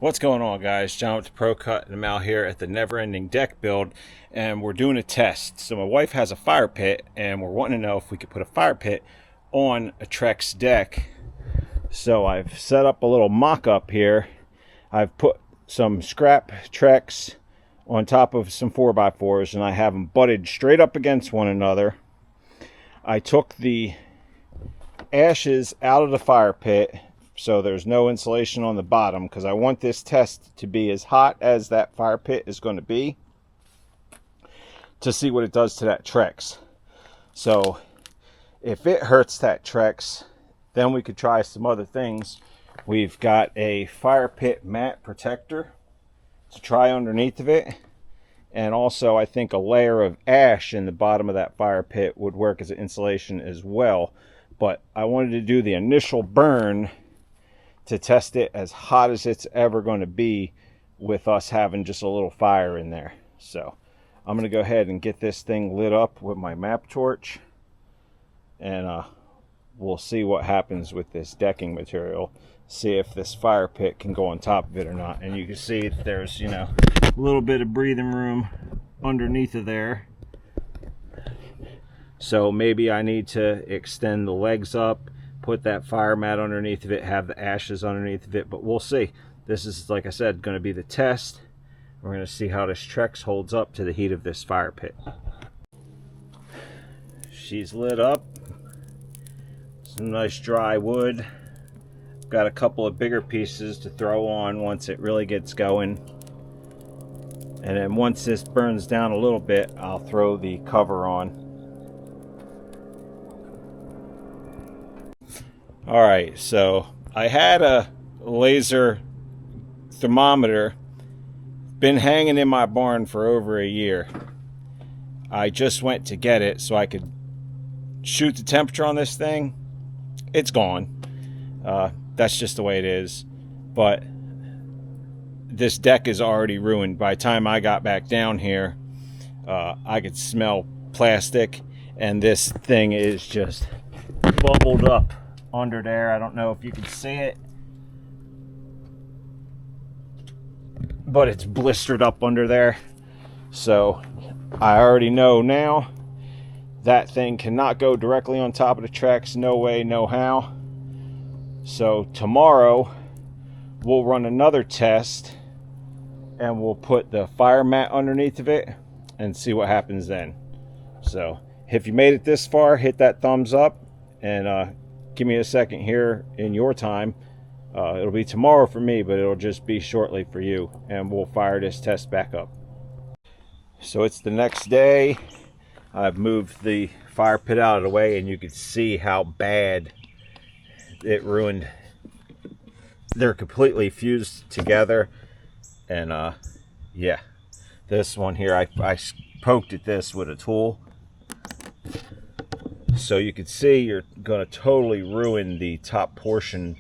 What's going on, guys? John with the ProCut, and I'm out here at the Never Ending Deck build, and we're doing a test. So my wife has a fire pit, and we're wanting to know if we could put a fire pit on a TREX deck. So I've set up a little mock-up here. I've put some scrap TREX on top of some 4x4s, and I have them butted straight up against one another. I took the ashes out of the fire pit, so there's no insulation on the bottom, because I want this test to be as hot as that fire pit is going to be, to see what it does to that TREX. So if it hurts that TREX, then we could try some other things. We've got a fire pit mat protector to try underneath of it, and also I think a layer of ash in the bottom of that fire pit would work as an insulation as well. But I wanted to do the initial burn to test it as hot as it's ever going to be with us having just a little fire in there. So I'm going to go ahead and get this thing lit up with my map torch, and we'll see what happens with this decking material, see if this fire pit can go on top of it or not. And you can see there's, you know, a little bit of breathing room underneath of there. So maybe I need to extend the legs up, put that fire mat underneath of it, have the ashes underneath of it, but we'll see. This is, like I said, going to be the test. We're going to see how this TREX holds up to the heat of this fire pit. She's lit up. Some nice dry wood. Got a couple of bigger pieces to throw on once it really gets going. And then once this burns down a little bit, I'll throw the cover on. Alright, so I had a laser thermometer, been hanging in my barn for over a year. I just went to get it so I could shoot the temperature on this thing. It's gone. That's just the way it is. But this deck is already ruined. By the time I got back down here, I could smell plastic, and this thing is just bubbled up under there. I don't know if you can see it, but it's blistered up under there. So I already know now that thing cannot go directly on top of the TREX. No way, no how. So tomorrow we'll run another test, and we'll put the fire mat underneath of it and see what happens then. So if you made it this far, hit that thumbs up, and give me a second here in your time. It'll be tomorrow for me, but it'll just be shortly for you, and we'll fire this test back up. So it's the next day. I've moved the fire pit out of the way, and you can see how bad it ruined. They're completely fused together, and yeah, this one here, I poked at this with a tool. So you can see you're going to totally ruin the top portion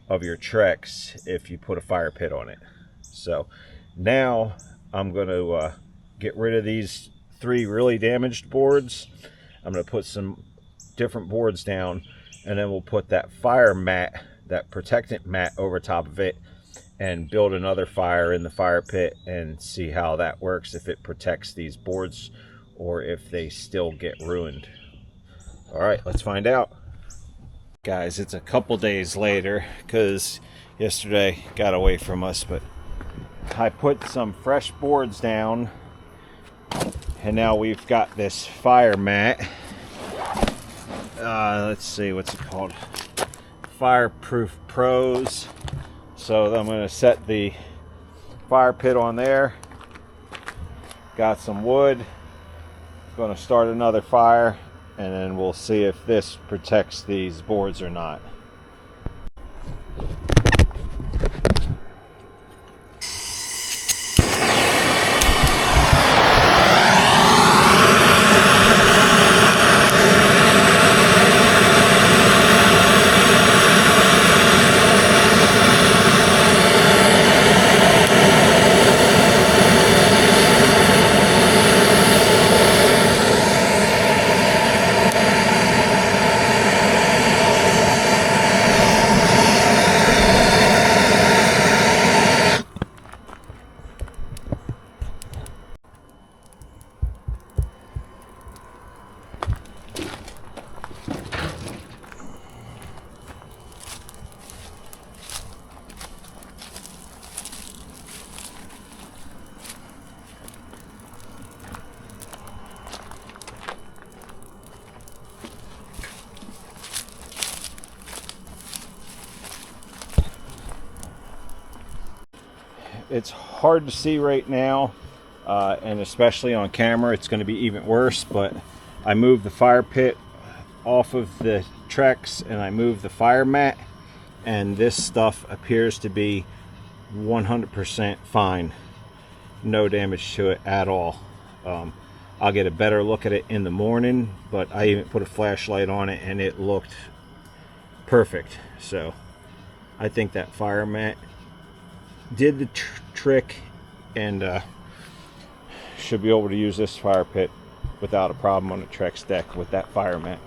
of your TREX if you put a fire pit on it. So now I'm going to get rid of these 3 really damaged boards. I'm going to put some different boards down, and then we'll put that fire mat, that protectant mat, over top of it, and build another fire in the fire pit and see how that works, if it protects these boards or if they still get ruined. Alright, let's find out. Guys, it's a couple days later, because yesterday got away from us, but I put some fresh boards down, and now we've got this fire mat. Let's see, what's it called? Fireproof Pros. So I'm going to set the fire pit on there. Got some wood. Going to start another fire, and then we'll see if this protects these boards or not. it's hard to see right now, and especially on camera it's going to be even worse, but I moved the fire pit off of the TREX and I moved the fire mat, and this stuff appears to be 100% fine. No damage to it at all. I'll get a better look at it in the morning, but I even put a flashlight on it and it looked perfect. So I think that fire mat did the trick, and should be able to use this fire pit without a problem on the TREX deck with that fire mat.